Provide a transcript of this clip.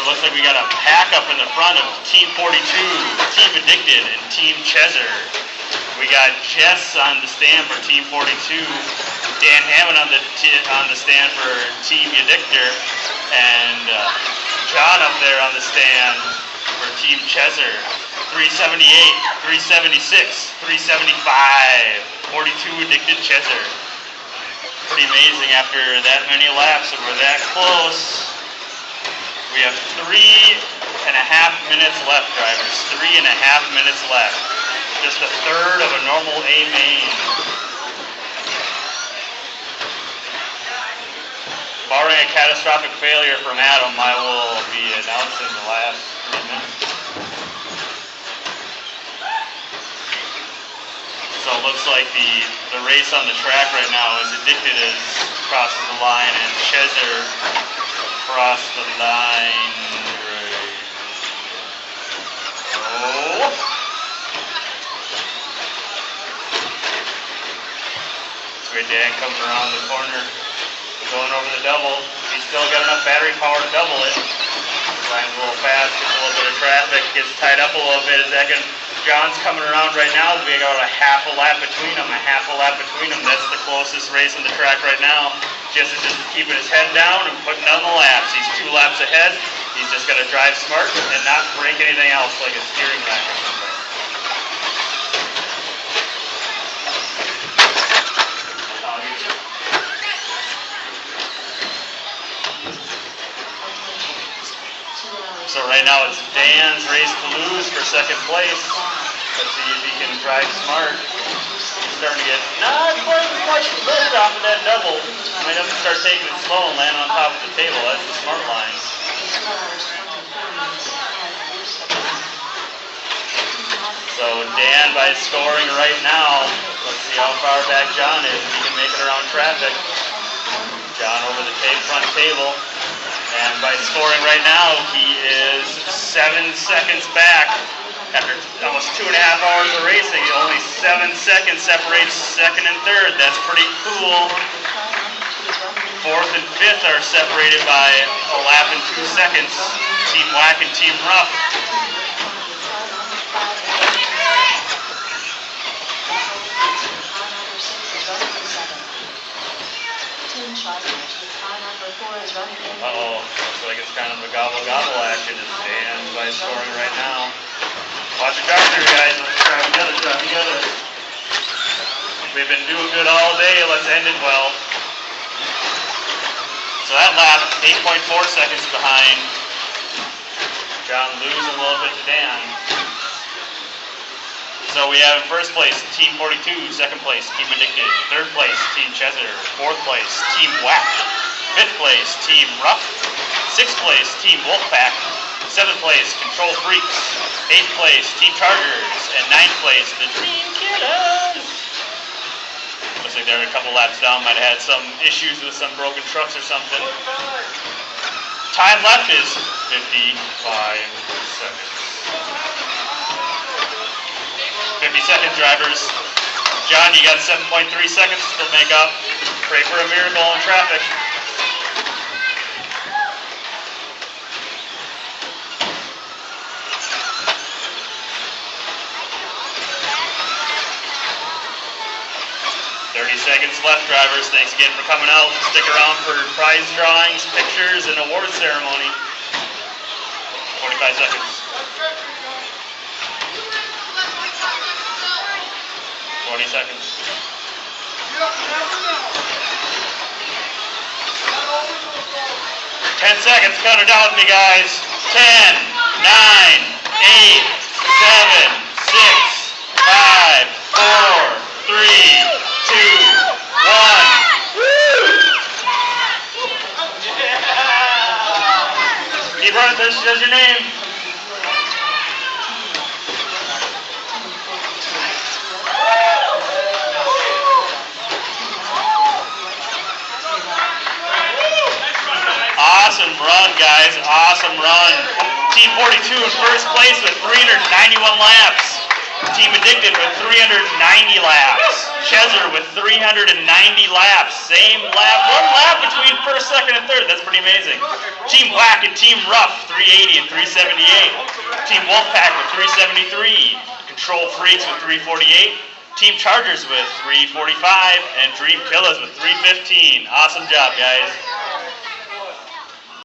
So it looks like we got a pack up in the front of Team 42, Team Addicted, and Team Chezzer. We got Jess on the stand for Team 42, Dan Hammond on the stand for Team Addictor, and John up there on the stand for Team Chezzer. 378, 376, 375, 42 Addicted Chezzer. Pretty amazing after that many laps and we're that close. We have 3.5 minutes left, drivers. 3.5 minutes left. Just a third of a normal A main. Barring a catastrophic failure from Adam, I will be announcing the last 3 minutes. So it looks like the race on the track right now is Addicted as crosses the line and Chezzer crossed the line. Oh. Sweet Dan comes around the corner, going over the double. He's still got enough battery power to double it. Line's a little fast, gets a little bit of traffic, gets tied up a little bit. John's coming around right now. We got a half a lap between them. That's the closest race on the track right now. Jess is just keeping his head down and putting down the laps. He's 2 laps ahead. He's just got to drive smart and not break anything else like a steering rack or something. So right now it's Dan's race to lose for second place. Let's see if he can drive smart. He's starting to get not quite as much lift off of that double. Might have to start taking it slow and land on top of the table. That's the smart line. So Dan, by scoring right now, let's see how far back John is. He can make it around traffic. John over the front table. And by scoring right now, he is 7 seconds back. After almost 2.5 hours of racing, only 7 seconds separates second and third. That's pretty cool. Fourth and fifth are separated by a lap and 2 seconds. Team Whack and Team Rough. Uh-oh, looks like it's kind of a gobble-gobble action as Dan's by scoring right now. Watch your drive through, guys. Let's drive together. We've been doing good all day. Let's end it well. So that lap, 8.4 seconds behind. John losing a little bit to Dan. So we have in first place, Team 42, second place, Team Addicted, third place, Team Chezzer, fourth place, Team Whack, fifth place, Team Rough, sixth place, Team Wolfpack, seventh place, Control Freaks, eighth place, Team Chargers, and ninth place, the Dream Killers. Looks like they're a couple laps down, might have had some issues with some broken trucks or something. Time left is 55 seconds. 50 seconds, drivers. John, you got 7.3 seconds to make up. Pray for a miracle in traffic. Seconds left, drivers. Thanks again for coming out. Stick around for prize drawings, pictures, and award ceremony. 45 seconds. 20 seconds. 10 seconds. Count it down with me, guys. 10, 9, 8, 7, 6, 5, 4, 3, 2, 1. Woo! Keep running, this says your name. Awesome run, guys. Awesome run. Team 42 in first place with 391 laps. Team Addicted with 390 laps. Cheser with 390 laps. Same lap, one lap between first, second, and third. That's pretty amazing. Team Black and Team Rough, 380 and 378. Team Wolfpack with 373. Control Freaks with 348. Team Chargers with 345. And Dream Killers with 315. Awesome job, guys.